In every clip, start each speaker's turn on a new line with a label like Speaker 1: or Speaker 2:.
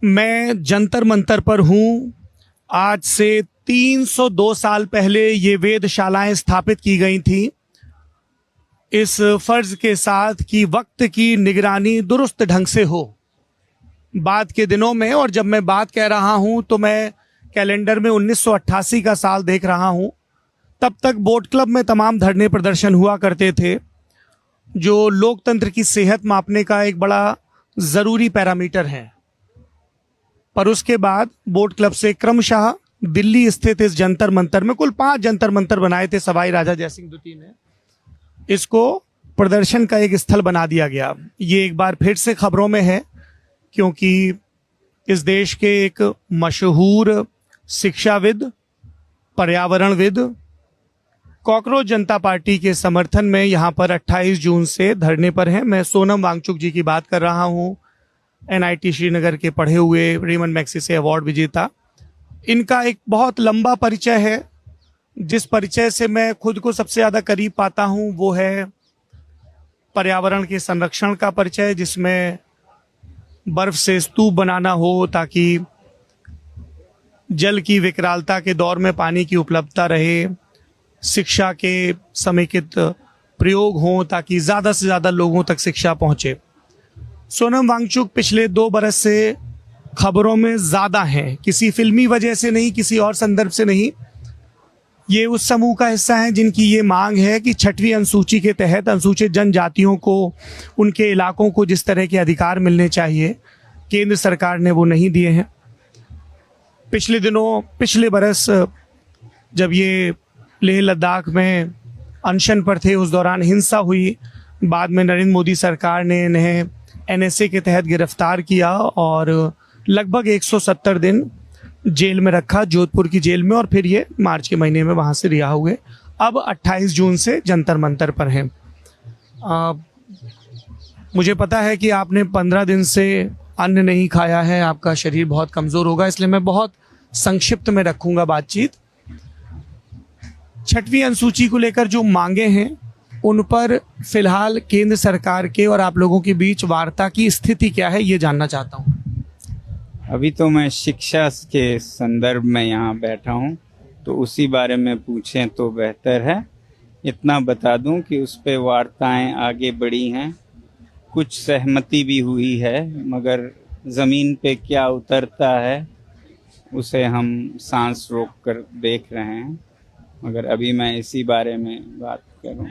Speaker 1: मैं जंतर मंतर पर हूँ। आज से 302 साल पहले ये वेदशालाएं स्थापित की गई थी, इस फर्ज के साथ कि वक्त की निगरानी दुरुस्त ढंग से हो। बाद के दिनों में, और जब मैं बात कह रहा हूं तो मैं कैलेंडर में 1988 का साल देख रहा हूं, तब तक बोट क्लब में तमाम धरने प्रदर्शन हुआ करते थे, जो लोकतंत्र की सेहत मापने का एक बड़ा ज़रूरी पैरामीटर है। पर उसके बाद बोट क्लब से क्रमशः दिल्ली स्थित इस जंतर मंतर में, कुल 5 जंतर मंतर बनाए थे सवाई राजा जयसिंह द्वितीय ने, इसको प्रदर्शन का एक स्थल बना दिया गया। ये एक बार फिर से खबरों में है, क्योंकि इस देश के एक मशहूर शिक्षाविद, पर्यावरणविद, कॉकरोच जनता पार्टी के समर्थन में यहाँ पर 28 जून से धरने पर हैं। मैं सोनम वांगचुक जी की बात कर रहा हूँ, NIT श्रीनगर के पढ़े हुए, रेमन मैग्सेसे अवार्ड विजेता। इनका एक बहुत लंबा परिचय है। जिस परिचय से मैं खुद को सबसे ज़्यादा करीब पाता हूँ वो है पर्यावरण के संरक्षण का परिचय, जिसमें बर्फ से स्तूप बनाना हो ताकि जल की विकरालता के दौर में पानी की उपलब्धता रहे, शिक्षा के समेकित प्रयोग हों ताकि ज़्यादा से ज़्यादा लोगों तक शिक्षा पहुँचे। सोनम वांगचुक पिछले 2 बरस से खबरों में ज़्यादा हैं, किसी फिल्मी वजह से नहीं, किसी और संदर्भ से नहीं। ये उस समूह का हिस्सा है जिनकी ये मांग है कि 6वीं अनुसूची के तहत अनुसूचित जनजातियों को, उनके इलाकों को जिस तरह के अधिकार मिलने चाहिए, केंद्र सरकार ने वो नहीं दिए हैं। पिछले बरस जब ये लेह लद्दाख में अनशन पर थे, उस दौरान हिंसा हुई। बाद में नरेंद्र मोदी सरकार ने इन्हें NSA के तहत गिरफ्तार किया और लगभग 170 दिन जेल में रखा, जोधपुर की जेल में, और फिर ये मार्च के महीने में वहाँ से रिहा हुए। अब 28 जून से जंतर मंतर पर हैं। मुझे पता है कि आपने 15 दिन से अन्न नहीं खाया है, आपका शरीर बहुत कमज़ोर होगा, इसलिए मैं बहुत संक्षिप्त में रखूँगा बातचीत। 6वीं अनुसूची को लेकर जो मांगे हैं उन पर फिलहाल केंद्र सरकार के और आप लोगों के बीच वार्ता की स्थिति क्या है, ये जानना चाहता हूँ।
Speaker 2: अभी तो मैं शिक्षा के संदर्भ में यहाँ बैठा हूँ, तो उसी बारे में पूछें तो बेहतर है। इतना बता दूँ कि उस पर वार्ताएं आगे बढ़ी हैं, कुछ सहमति भी हुई है, मगर ज़मीन पे क्या उतरता है उसे हम सांस रोक कर देख रहे हैं। मगर अभी मैं इसी बारे में बात करूँ।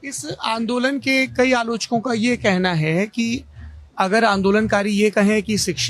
Speaker 1: इस आंदोलन के कई आलोचकों का ये कहना है कि अगर आंदोलनकारी ये कहें कि शिक्षा